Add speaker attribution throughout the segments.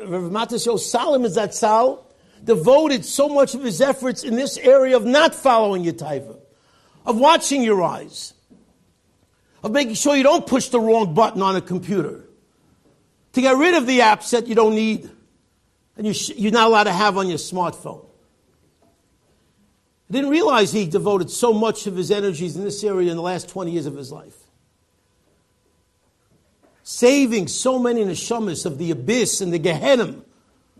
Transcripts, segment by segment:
Speaker 1: Rav Matisyahu Solomon Zatzal devoted so much of his efforts in this area of not following your taiva, of watching your eyes, of making sure you don't push the wrong button on a computer, to get rid of the apps that you don't need and you're not allowed to have on your smartphone. I didn't realize he devoted so much of his energies in this area in the last 20 years of his life. Saving so many neshamas of the abyss and the Gehenna,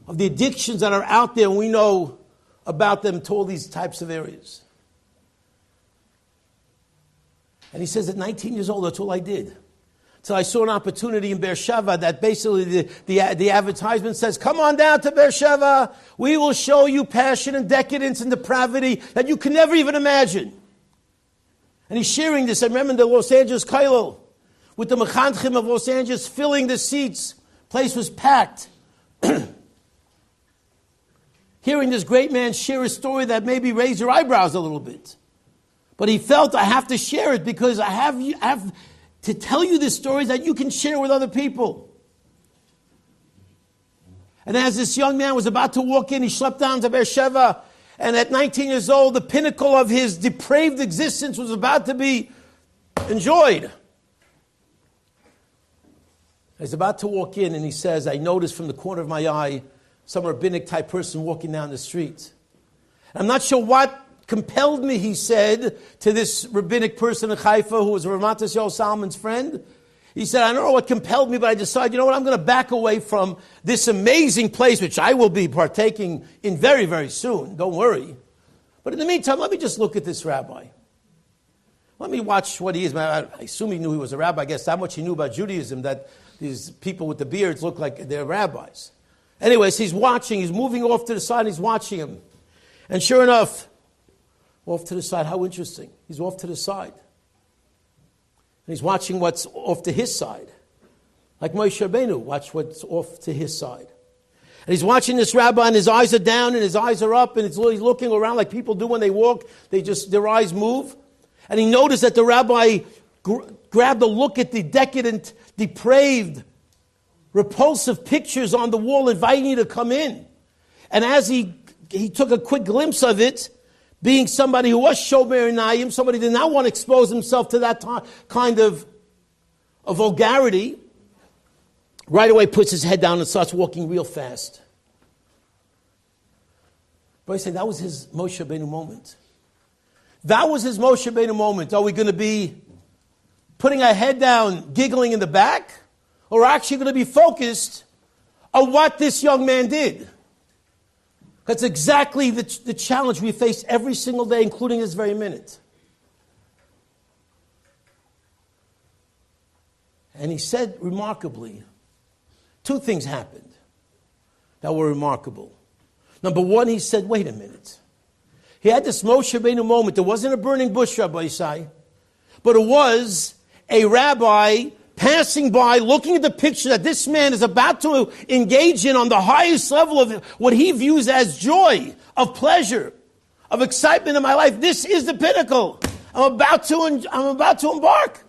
Speaker 1: of the addictions that are out there, and we know about them to all these types of areas. And he says, at 19 years old, that's all I did. So I saw an opportunity in Beersheba that basically the advertisement says, come on down to Beersheba. We will show you passion and decadence and depravity that you can never even imagine. And he's sharing this. I remember in the Los Angeles Kollel with the Mechanchim of Los Angeles filling the seats. Place was packed. Hearing this great man share a story that maybe raised your eyebrows a little bit. But he felt, I have to share it because I have to tell you the stories that you can share with other people. And as this young man was about to walk in, he schlepped down to Beersheba, and at 19 years old, the pinnacle of his depraved existence was about to be enjoyed. He's about to walk in, and he says, I noticed from the corner of my eye some rabbinic type person walking down the street. I'm not sure what compelled me, he said, to this rabbinic person in Haifa who was Rav Matisyahu Solomon's friend. He said, I don't know what compelled me, but I decided, you know what, I'm going to back away from this amazing place, which I will be partaking in very, very soon. Don't worry. But in the meantime, let me just look at this rabbi. Let me watch what he is. I assume he knew he was a rabbi. I guess that much he knew about Judaism, that these people with the beards look like they're rabbis. Anyways, he's watching. He's moving off to the side, and he's watching him. And sure enough, off to the side. How interesting. He's off to the side. And he's watching what's off to his side. Like Moshe Rabbeinu, watch what's off to his side. And he's watching this rabbi, and his eyes are down, and his eyes are up, and he's looking around like people do when they walk. Their eyes move. And he noticed that the rabbi grabbed a look at the decadent, depraved, repulsive pictures on the wall, inviting you to come in. And as he took a quick glimpse of it, being somebody who was shomer nayim, somebody who did not want to expose himself to that kind of vulgarity, right away puts his head down and starts walking real fast. But I say that was his Moshe Rabbeinu moment. That was his Moshe Rabbeinu moment. Are we going to be putting our head down, giggling in the back? Or actually going to be focused on what this young man did? That's exactly the challenge we face every single day, including this very minute. And he said remarkably, two things happened that were remarkable. Number one, he said, wait a minute. He had this Moshe Rabbeinu moment. It wasn't a burning bush, Rabbi Isai, but it was a rabbi passing by, looking at the picture that this man is about to engage in on the highest level of what he views as joy, of pleasure, of excitement in my life. This is the pinnacle. I'm about to embark.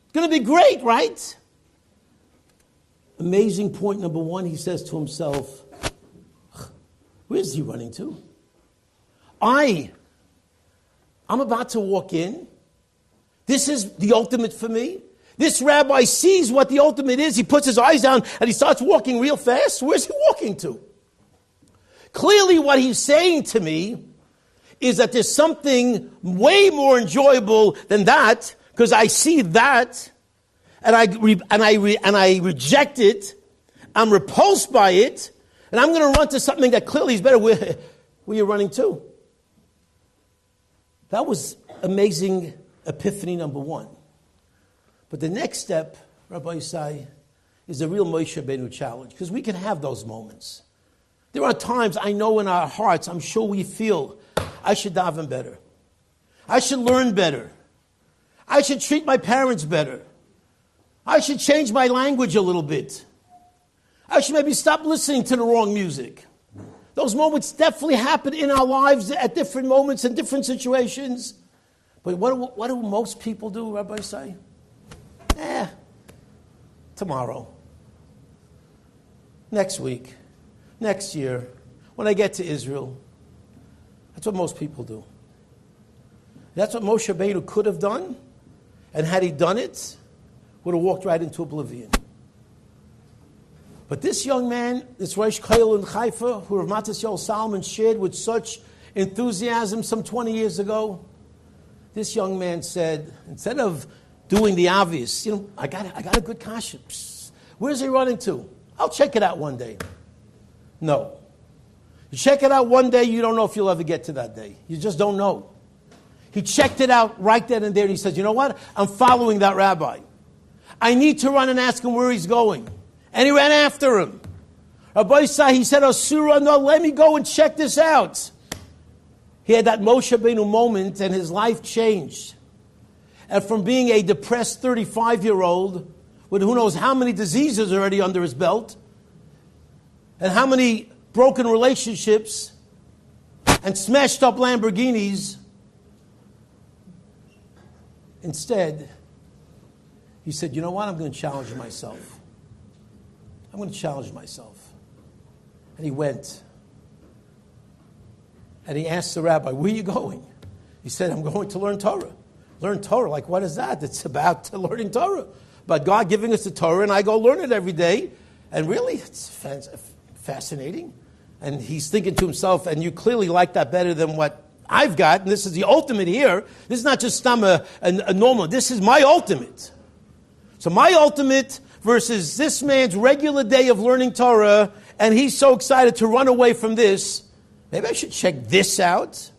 Speaker 1: It's going to be great, right? Amazing point number one, he says to himself, where's he running to? I'm about to walk in. This is the ultimate for me. This rabbi sees what the ultimate is. He puts his eyes down and he starts walking real fast. Where's he walking to? Clearly what he's saying to me is that there's something way more enjoyable than that, because I see that and I reject it. I'm repulsed by it, and I'm going to run to something that clearly is better. Where you're running to? That was amazing epiphany number one. But the next step, Rabbi Isai, is the real Moshe Rabbeinu challenge, because we can have those moments. There are times I know in our hearts, I'm sure we feel, I should daven better. I should learn better. I should treat my parents better. I should change my language a little bit. I should maybe stop listening to the wrong music. Those moments definitely happen in our lives at different moments and different situations. But what do most people do, Rabbi say? Tomorrow. next week, next year, when I get to Israel. That's what most people do. That's what Moshe Rabbeinu could have done, and had he done it, would have walked right into oblivion. But this young man, this Rosh Kollel in Haifa, who Rav Matisyahu Salomon shared with such enthusiasm some 20 years ago, this young man said, instead of doing the obvious, I got a good kasha. Where's he running to? I'll check it out one day. No. You check it out one day, you don't know if you'll ever get to that day. You just don't know. He checked it out right then and there, and he says, you know what? I'm following that rabbi. I need to run and ask him where he's going. And he ran after him. Rabbi Isai, he said, Asura, no, let me go and check this out. He had that Moshe Rabbeinu moment, and his life changed. And from being a depressed 35-year-old with who knows how many diseases already under his belt, and how many broken relationships, and smashed up Lamborghinis, instead, he said, you know what? I'm going to challenge myself. I'm going to challenge myself. And he went. And he asked the rabbi, where are you going? He said, I'm going to learn Torah. Learn Torah, like what is that? It's about learning Torah. But God giving us the Torah, and I go learn it every day. And really, it's fascinating. And he's thinking to himself, and you clearly like that better than what I've got. And this is the ultimate here. This is not just a normal. This is my ultimate. So my ultimate versus this man's regular day of learning Torah, and he's so excited to run away from this. Maybe I should check this out.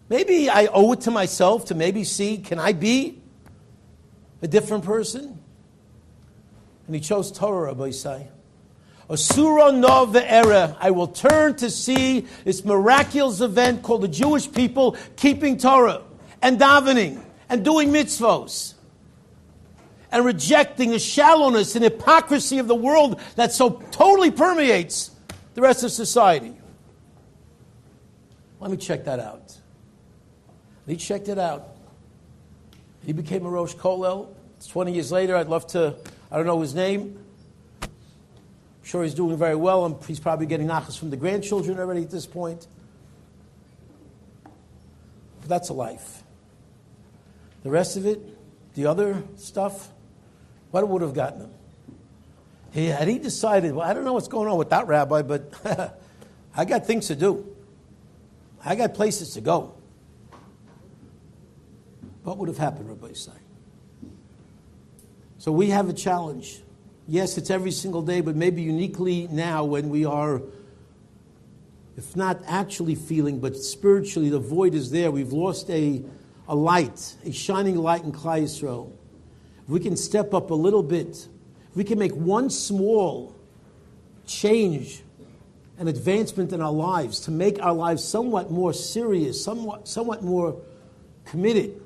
Speaker 1: Maybe I owe it to myself to maybe see, can I be a different person? And he chose Torah, Rabbi Isai. Asura no ve'era. I will turn to see this miraculous event called the Jewish people keeping Torah and davening and doing mitzvos and rejecting the shallowness and hypocrisy of the world that so totally permeates the rest of society. Let me check that out. He checked it out. He became a Rosh Kollel. It's 20 years later. I'd love to, I don't know his name. I'm sure he's doing very well. He's probably getting nachas from the grandchildren already at this point. But that's a life. The rest of it, the other stuff, what would have gotten him? Had he decided, well, I don't know what's going on with that rabbi, but I got things to do. I got places to go. What would have happened, Rabbi Isai? So we have a challenge. Yes, it's every single day, but maybe uniquely now when we are, if not actually feeling, but spiritually the void is there. We've lost a light, a shining light in Klal Yisrael. If we can step up a little bit, if we can make one small change, an advancement in our lives, to make our lives somewhat more serious, somewhat more committed,